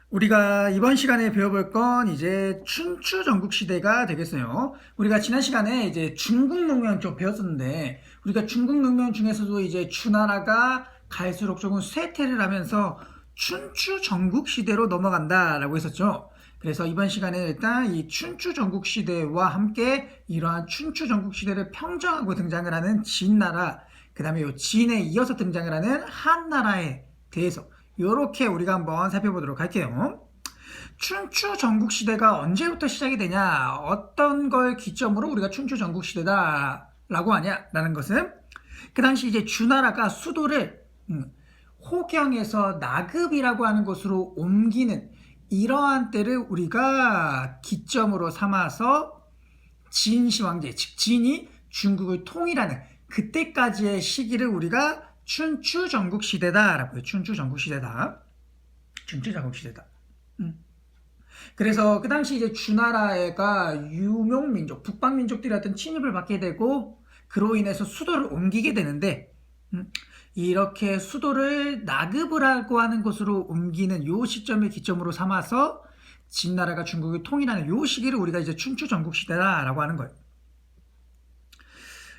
우리가 이번 시간에 배워볼 건 이제 춘추 전국시대가 되겠어요. 우리가 지난 시간에 이제 중국 농명 쪽 배웠었는데, 우리가 중국 농명 중에서도 이제 주나라가 갈수록 조금 쇠퇴를 하면서 춘추 전국시대로 넘어간다라고 했었죠. 그래서 이번 시간에 일단 이 춘추 전국시대와 함께 이러한 춘추 전국시대를 평정하고 등장을 하는 진나라, 그 다음에 이 진에 이어서 등장을 하는 한나라에 대해서 이렇게 우리가 한번 살펴보도록 할게요. 춘추 전국시대가 언제부터 시작이 되냐, 어떤 걸 기점으로 우리가 춘추 전국시대다라고 하냐라는 것은 그 당시 이제 주나라가 수도를 호경에서 나급이라고 하는 곳으로 옮기는 이러한 때를 우리가 기점으로 삼아서 진시 황제, 즉 진이 중국을 통일하는 그때까지의 시기를 우리가 춘추 전국시대다라고 해요. 춘추 전국시대다. 춘추 전국시대다. 그래서 그 당시 이제 주나라가 유명민족, 북방민족들이 어떤 침입을 받게 되고 그로 인해서 수도를 옮기게 되는데 이렇게 수도를 나급이라고 하는 곳으로 옮기는 요 시점을 기점으로 삼아서 진나라가 중국을 통일하는 요 시기를 우리가 이제 춘추 전국시대다라고 하는 거예요.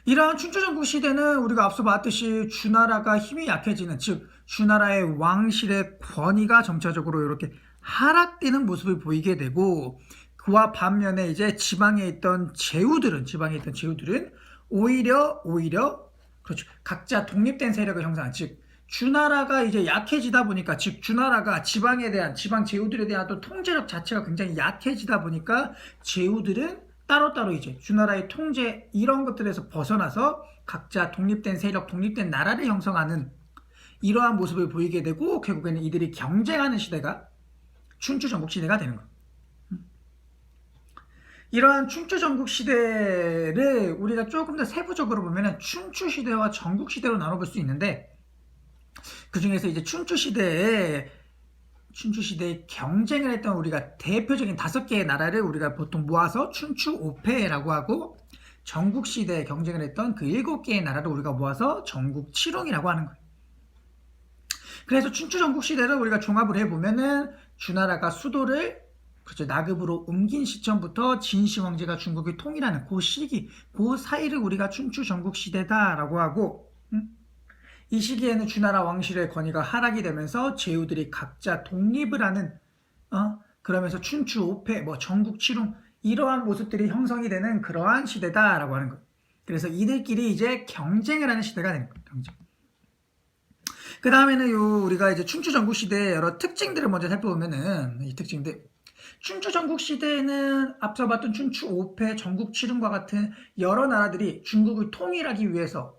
이러한 춘추 전국시대는 우리가 앞서 봤듯이 주나라가 힘이 약해지는, 즉 주나라의 왕실의 권위가 점차적으로 이렇게 하락되는 모습을 보이게 되고, 그와 반면에 이제 지방에 있던 제후들은 오히려 그렇죠, 각자 독립된 세력을 형성한, 즉 주나라가 이제 약해지다 보니까, 즉 주나라가 지방에 대한, 지방 제후들에 대한 또 통제력 자체가 굉장히 약해지다 보니까 제후들은 따로따로 이제 주나라의 통제 이런 것들에서 벗어나서 각자 독립된 세력, 독립된 나라를 형성하는 이러한 모습을 보이게 되고, 결국에는 이들이 경쟁하는 시대가 춘추 전국 시대가 되는 거예요. 이러한 춘추 전국 시대를 우리가 조금 더 세부적으로 보면은 춘추 시대와 전국 시대로 나눠볼 수 있는데, 그 중에서 이제 춘추 시대에 경쟁을 했던 우리가 대표적인 5개의 나라를 우리가 보통 모아서 춘추 5패라고 하고, 전국시대에 경쟁을 했던 그 7개의 나라를 우리가 모아서 전국 7홍이라고 하는 거예요. 그래서 춘추 전국시대를 우리가 종합을 해보면은 주나라가 수도를 그렇죠, 나급으로 옮긴 시점부터 진시 황제가 중국을 통일하는 그 시기, 그 사이를 우리가 춘추 전국시대다라고 하고, 이 시기에는 주나라 왕실의 권위가 하락이 되면서 제후들이 각자 독립을 하는, 그러면서 춘추 5패, 전국 7홍 이러한 모습들이 형성이 되는 그러한 시대다라고 하는 거예요. 그래서 이들끼리 이제 경쟁을 하는 시대가 되는 거예요. 경쟁. 그 다음에는 우리가 이제 춘추 전국 시대의 여러 특징들을 먼저 살펴보면은, 이 특징들. 춘추 전국 시대에는 앞서 봤던 춘추 5패, 전국 7홍과 같은 여러 나라들이 중국을 통일하기 위해서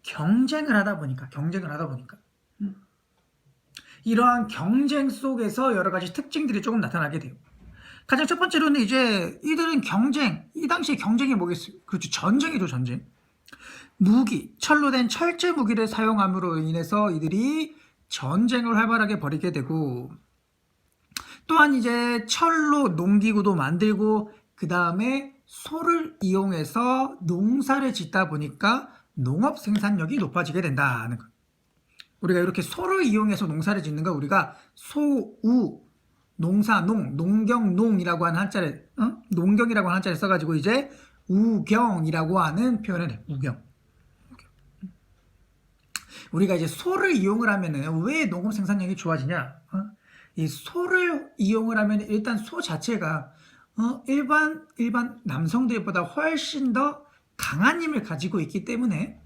경쟁을 하다 보니까 이러한 경쟁 속에서 여러 가지 특징들이 조금 나타나게 돼요. 가장 첫 번째로는 이제 이들은 이 당시에 경쟁이 뭐겠어요? 그렇죠, 전쟁이죠, 전쟁. 무기, 철로 된 철제 무기를 사용함으로 인해서 이들이 전쟁을 활발하게 벌이게 되고, 또한 이제 철로 농기구도 만들고, 그 다음에 소를 이용해서 농사를 짓다 보니까 농업 생산력이 높아지게 된다는 것. 우리가 이렇게 소를 이용해서 농사를 짓는 거 우리가 소우, 농사농, 농경농이라고 하는 한자를, 농경이라고 하는 한자를 써가지고 이제 우경이라고 하는 표현을 해요. 우경. 우리가 이제 소를 이용을 하면은 왜 농업 생산력이 좋아지냐? 이 소를 이용을 하면 일단 소 자체가 일반 남성들보다 훨씬 더 강한 힘을 가지고 있기 때문에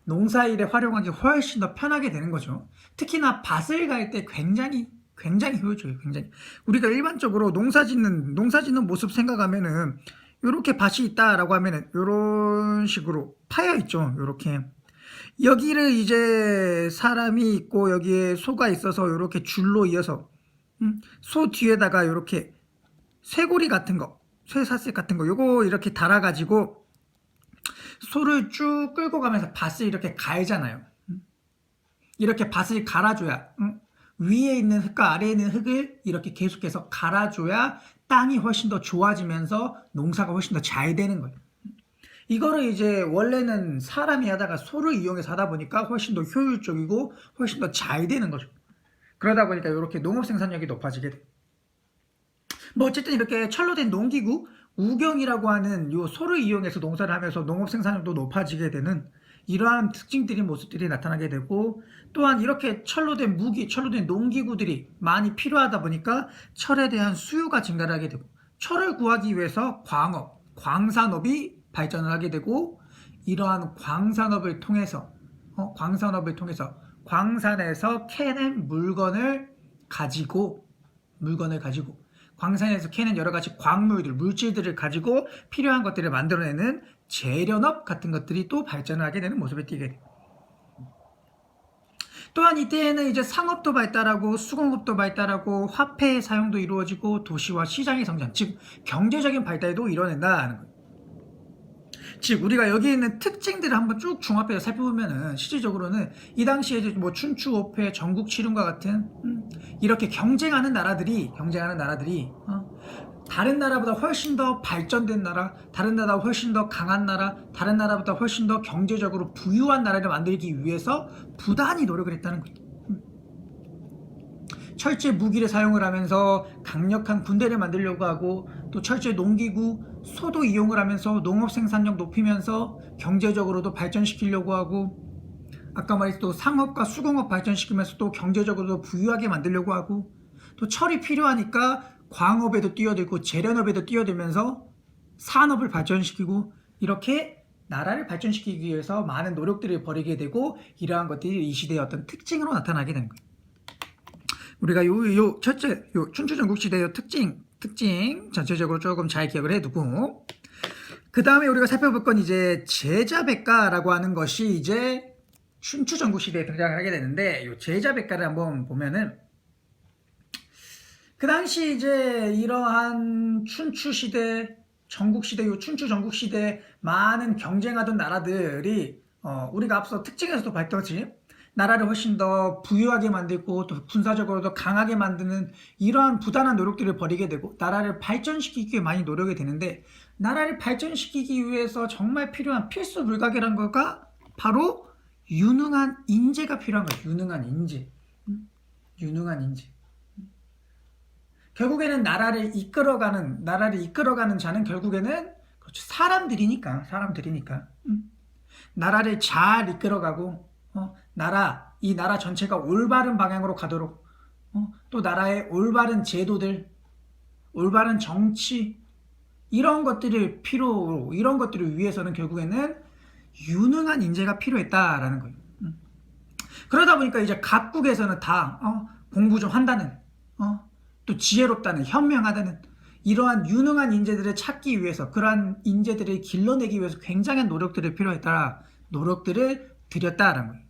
농사일에 활용하기 훨씬 더 편하게 되는 거죠. 특히나 밭을 갈 때 굉장히 효율적이에요. 굉장히. 우리가 일반적으로 농사 짓는 모습 생각하면은 이렇게 밭이 있다라고 하면은 이런 식으로 파여 있죠. 이렇게. 여기를 이제 사람이 있고 여기에 소가 있어서 이렇게 줄로 이어서 소 뒤에다가 이렇게 쇠고리 같은 거, 쇠사슬 같은 거 요거 이렇게 달아가지고 소를 쭉 끌고 가면서 밭을 이렇게 갈잖아요. 이렇게 밭을 갈아줘야 위에 있는 흙과 아래에 있는 흙을 이렇게 계속해서 갈아줘야 땅이 훨씬 더 좋아지면서 농사가 훨씬 더 잘 되는 거예요. 이거를 이제 원래는 사람이 하다가 소를 이용해서 하다 보니까 훨씬 더 효율적이고 훨씬 더 잘 되는 거죠. 그러다 보니까 이렇게 농업 생산력이 높아지게 돼. 뭐 어쨌든 이렇게 철로 된 농기구, 우경이라고 하는 요 소를 이용해서 농사를 하면서 농업 생산력도 높아지게 되는 이러한 특징들이 모습들이 나타나게 되고, 또한 이렇게 철로 된 무기, 철로 된 농기구들이 많이 필요하다 보니까 철에 대한 수요가 증가를 하게 되고, 철을 구하기 위해서 광업, 광산업이 발전을 하게 되고, 이러한 광산업을 통해서 광산에서 캐낸 물건을 가지고 광산에서 캐낸 여러 가지 광물들, 물질들을 가지고 필요한 것들을 만들어내는 재련업 같은 것들이 또 발전을 하게 되는 모습을 띠게 돼요. 또한 이때에는 이제 상업도 발달하고 수공업도 발달하고 화폐의 사용도 이루어지고 도시와 시장의 성장, 즉 경제적인 발달도 이뤄낸다는 거예요. 즉 우리가 여기 있는 특징들을 한번 쭉 종합해서 살펴보면은 실질적으로는 이 당시에 이제 뭐 춘추, 오패, 전국칠윤과 같은 이렇게 경쟁하는 나라들이 다른 나라보다 훨씬 더 발전된 나라, 다른 나라보다 훨씬 더 강한 나라, 다른 나라보다 훨씬 더 경제적으로 부유한 나라를 만들기 위해서 부단히 노력을 했다는 거예요. 철제 무기를 사용을 하면서 강력한 군대를 만들려고 하고, 또 철제 농기구, 소도 이용을 하면서 농업 생산력 높이면서 경제적으로도 발전시키려고 하고, 아까 말했던 또 상업과 수공업 발전시키면서 또 경제적으로도 부유하게 만들려고 하고, 또 철이 필요하니까 광업에도 뛰어들고 재련업에도 뛰어들면서 산업을 발전시키고, 이렇게 나라를 발전시키기 위해서 많은 노력들을 벌이게 되고, 이러한 것들이 이 시대의 어떤 특징으로 나타나게 되는 거예요. 우리가 첫째 춘추 전국시대의 특징 전체적으로 조금 잘 기억을 해두고, 그 다음에 우리가 살펴볼 건 이제 제자백가라고 하는 것이 이제 춘추 전국시대에 등장을 하게 되는데, 이 제자백가를 한번 보면은 그 당시 이제 이러한 춘추시대, 전국시대, 요 춘추 전국시대 많은 경쟁하던 나라들이 우리가 앞서 특징에서도 봤듯이 나라를 훨씬 더 부유하게 만들고 또 군사적으로도 강하게 만드는 이러한 부단한 노력들을 벌이게 되고, 나라를 발전시키기 위해 많이 노력이 되는데, 나라를 발전시키기 위해서 정말 필요한 필수 물각이라는 거가 바로 유능한 인재가 필요한 거예요. 유능한 인재. 결국에는 나라를 이끌어가는 자는 결국에는 그렇죠, 사람들이니까 나라를 잘 이끌어가고, 이 나라 전체가 올바른 방향으로 가도록, 또 나라의 올바른 제도들, 올바른 정치, 이런 것들을 위해서는 결국에는 유능한 인재가 필요했다라는 거예요. 그러다 보니까 이제 각국에서는 다 공부 좀 한다는, 또 지혜롭다는, 현명하다는 이러한 유능한 인재들을 찾기 위해서, 그러한 인재들을 길러내기 위해서 굉장한 노력들을 들였다라는 거예요.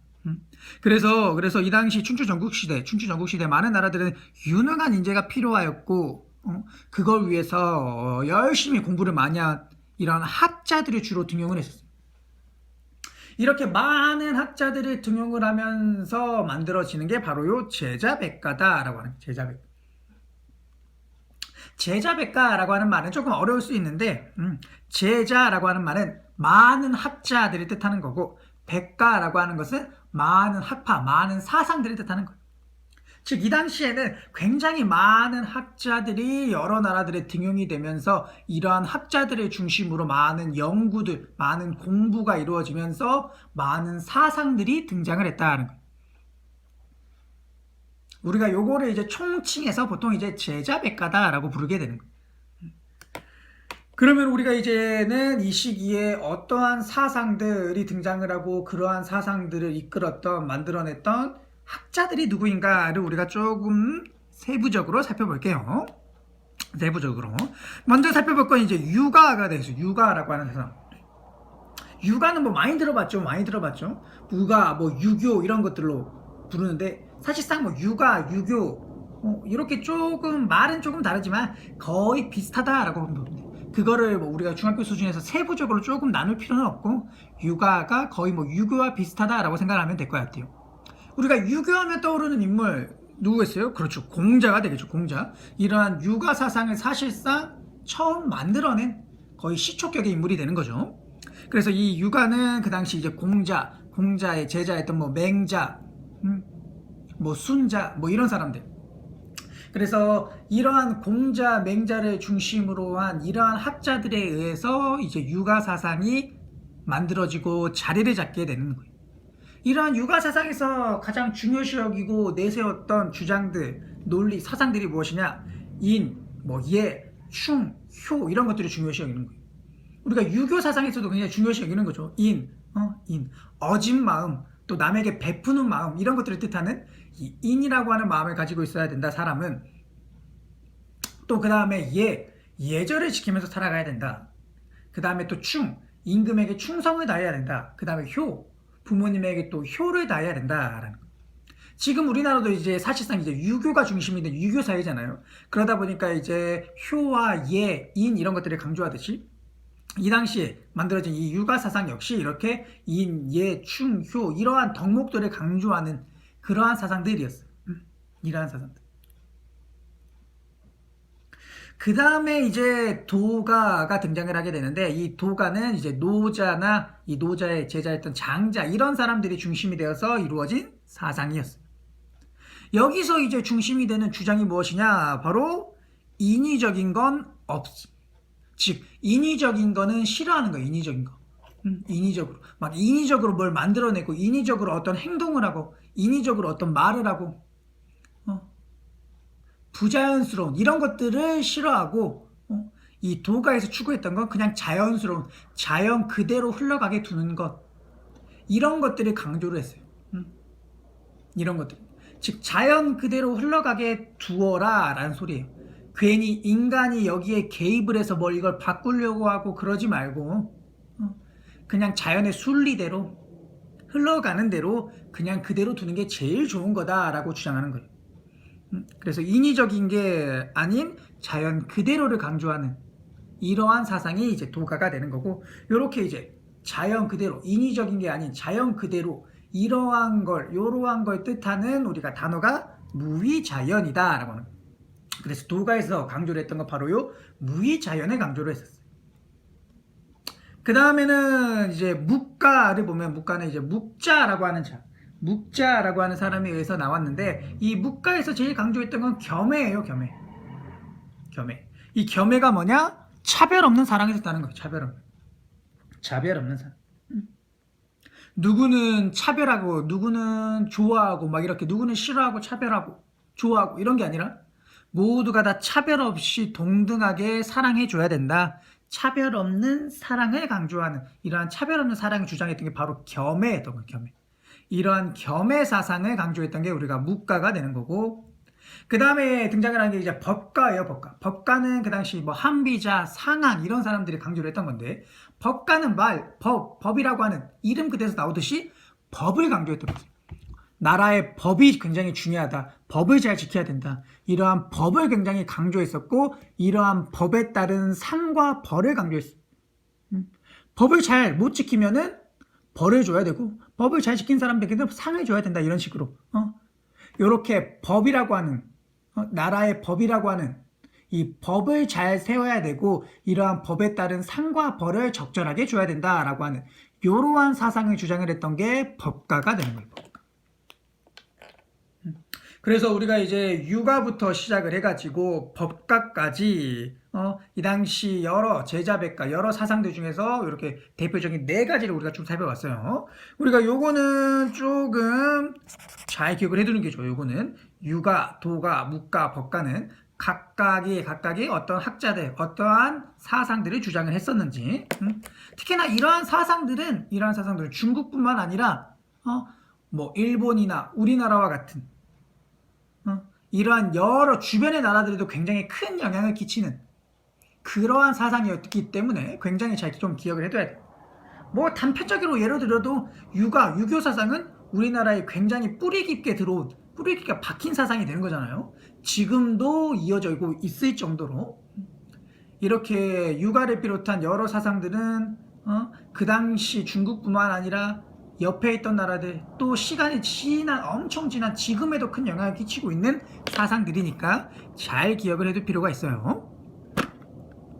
그래서 이 당시 춘추 전국시대 많은 나라들은 유능한 인재가 필요하였고, 그걸 위해서 열심히 공부를 많이 한 이런 학자들이 주로 등용을 했었어요. 이렇게 많은 학자들을 등용을 하면서 만들어지는 게 바로 요 제자백가다라고 하는 거예요. 제자백가라고 하는 말은 조금 어려울 수 있는데, 제자라고 하는 말은 많은 학자들을 뜻하는 거고, 백가라고 하는 것은 많은 학파, 많은 사상들을 뜻하는 거예요. 즉 이 당시에는 굉장히 많은 학자들이 여러 나라들에 등용이 되면서, 이러한 학자들을 중심으로 많은 연구들, 많은 공부가 이루어지면서 많은 사상들이 등장을 했다는 거예요. 우리가 요거를 이제 총칭해서 보통 이제 제자백가다라고 부르게 되는 거예요. 그러면 우리가 이제는 이 시기에 어떠한 사상들이 등장을 하고, 그러한 사상들을 만들어냈던 학자들이 누구인가를 우리가 조금 세부적으로 살펴볼게요. 먼저 살펴볼 건 이제 유가가 되겠어요. 유가라고 하는 사람. 유가는 뭐 많이 들어봤죠. 유가, 뭐 유교 이런 것들로 부르는데, 사실상 뭐 유가, 유교 이렇게 말은 조금 다르지만 거의 비슷하다라고 보면 됩니다. 그거를 뭐 우리가 중학교 수준에서 세부적으로 조금 나눌 필요는 없고, 유가가 거의 뭐 유교와 비슷하다라고 생각하면 될 것 같아요. 우리가 유교하면 떠오르는 인물 누구겠어요? 그렇죠, 공자가 되겠죠. 공자. 이러한 유가 사상을 사실상 처음 만들어낸 거의 시초격의 인물이 되는 거죠. 그래서 이 유가는 그 당시 이제 공자의 제자였던 뭐 맹자, 뭐 순자, 뭐 이런 사람들. 그래서 이러한 공자, 맹자를 중심으로 한 이러한 학자들에 의해서 이제 육아 사상이 만들어지고 자리를 잡게 되는 거예요. 이러한 육아 사상에서 가장 중요시 여기고 내세웠던 주장들, 논리, 사상들이 무엇이냐? 인, 뭐 예, 충, 효 이런 것들이 중요시 여기는 거예요. 우리가 유교 사상에서도 굉장히 중요시 여기는 거죠. 인, 어진 마음, 또 남에게 베푸는 마음 이런 것들을 뜻하는 이 인이라고 하는 마음을 가지고 있어야 된다. 사람은 또 그 다음에 예절을 지키면서 살아가야 된다. 그 다음에 또 충, 임금에게 충성을 다해야 된다. 그 다음에 효, 부모님에게 또 효를 다해야 된다라는 거. 지금 우리나라도 이제 사실상 이제 유교가 중심이 된 유교 사회잖아요. 그러다 보니까 이제 효와 예, 인 이런 것들을 강조하듯이 이 당시에 만들어진 이 육아 사상 역시 이렇게 인, 예, 충, 효 이러한 덕목들을 강조하는 그러한 사상들이었어요. 이러한 사상들. 그 다음에 이제 도가가 등장을 하게 되는데 이 도가는 이제 노자나 이 노자의 제자였던 장자 이런 사람들이 중심이 되어서 이루어진 사상이었어요. 여기서 이제 중심이 되는 주장이 무엇이냐? 바로 인위적인 건 없음. 즉 인위적인 거는 싫어하는 거예요. 인위적인 거. 인위적으로 막 인위적으로 뭘 만들어내고 인위적으로 어떤 행동을 하고 인위적으로 어떤 말을 하고 부자연스러운 이런 것들을 싫어하고 이 도가에서 추구했던 건 그냥 자연스러운 자연 그대로 흘러가게 두는 것 이런 것들을 강조를 했어요. 이런 것들 즉 자연 그대로 흘러가게 두어라 라는 소리예요. 괜히 인간이 여기에 개입을 해서 뭘 이걸 바꾸려고 하고 그러지 말고 그냥 자연의 순리대로 흘러가는 대로 그냥 그대로 두는 게 제일 좋은 거다라고 주장하는 거예요. 그래서 인위적인 게 아닌 자연 그대로를 강조하는 이러한 사상이 이제 도가가 되는 거고, 요렇게 이제 자연 그대로, 인위적인 게 아닌 자연 그대로 이러한 걸 뜻하는 우리가 단어가 무위자연이다라고 하는 거예요. 그래서 도가에서 강조를 했던 건 바로 요 무위자연을 강조를 했었어요. 그 다음에는 이제 묵가를 보면 묵가는 이제 묵자라고 하는 묵자라고 하는 사람에 의해서 나왔는데 이 묵가에서 제일 강조했던 건 겸해예요. 겸해. 이 겸해가 뭐냐? 차별 없는 사랑이 있다는 거예요. 차별 없는 사랑. 누구는 차별하고 누구는 좋아하고 막 이렇게 누구는 싫어하고 차별하고 좋아하고 이런 게 아니라 모두가 다 차별 없이 동등하게 사랑해 줘야 된다. 차별 없는 사랑을 강조하는 이러한 차별 없는 사랑을 주장했던 게 바로 겸해였던 거예요. 겸해. 이러한 겸해 사상을 강조했던 게 우리가 묵가가 되는 거고, 그 다음에 등장을 한 게 이제 법가예요. 법가는 그 당시 뭐 한비자, 상한 이런 사람들이 강조를 했던 건데, 법가는 법이라고 하는 이름 그대로 나오듯이 법을 강조했던 거죠. 나라의 법이 굉장히 중요하다. 법을 잘 지켜야 된다. 이러한 법을 굉장히 강조했었고, 이러한 법에 따른 상과 벌을 강조했어요. 법을 잘 못 지키면은 벌을 줘야 되고, 법을 잘 지킨 사람들에게는 상을 줘야 된다. 이런 식으로 이렇게 법이라고 하는 나라의 법이라고 하는 이 법을 잘 세워야 되고, 이러한 법에 따른 상과 벌을 적절하게 줘야 된다라고 하는 이러한 사상을 주장을 했던 게 법가가 되는 거예요. 그래서 우리가 이제 육아부터 시작을 해가지고 법가까지 이 당시 여러 제자백가 여러 사상들 중에서 이렇게 대표적인 4가지를 우리가 좀 살펴봤어요. 우리가 요거는 조금 잘 기억을 해두는 게 좋아요. 요거는 육아, 도가, 묵가, 법가는 각각이 어떤 학자들, 어떠한 사상들을 주장을 했었는지, 특히나 이러한 사상들은 중국뿐만 아니라 뭐 일본이나 우리나라와 같은 이러한 여러 주변의 나라들에도 굉장히 큰 영향을 끼치는 그러한 사상이었기 때문에 굉장히 잘 좀 기억을 해둬야 돼요. 뭐 단편적으로 예를 들어도 유교 사상은 우리나라에 굉장히 뿌리 깊게 박힌 사상이 되는 거잖아요. 지금도 이어져 있을 정도로 이렇게 육아를 비롯한 여러 사상들은 그 당시 중국뿐만 아니라 옆에 있던 나라들, 또 시간이 엄청 지난 지금에도 큰 영향을 끼치고 있는 사상들이니까 잘 기억을 해둘 필요가 있어요.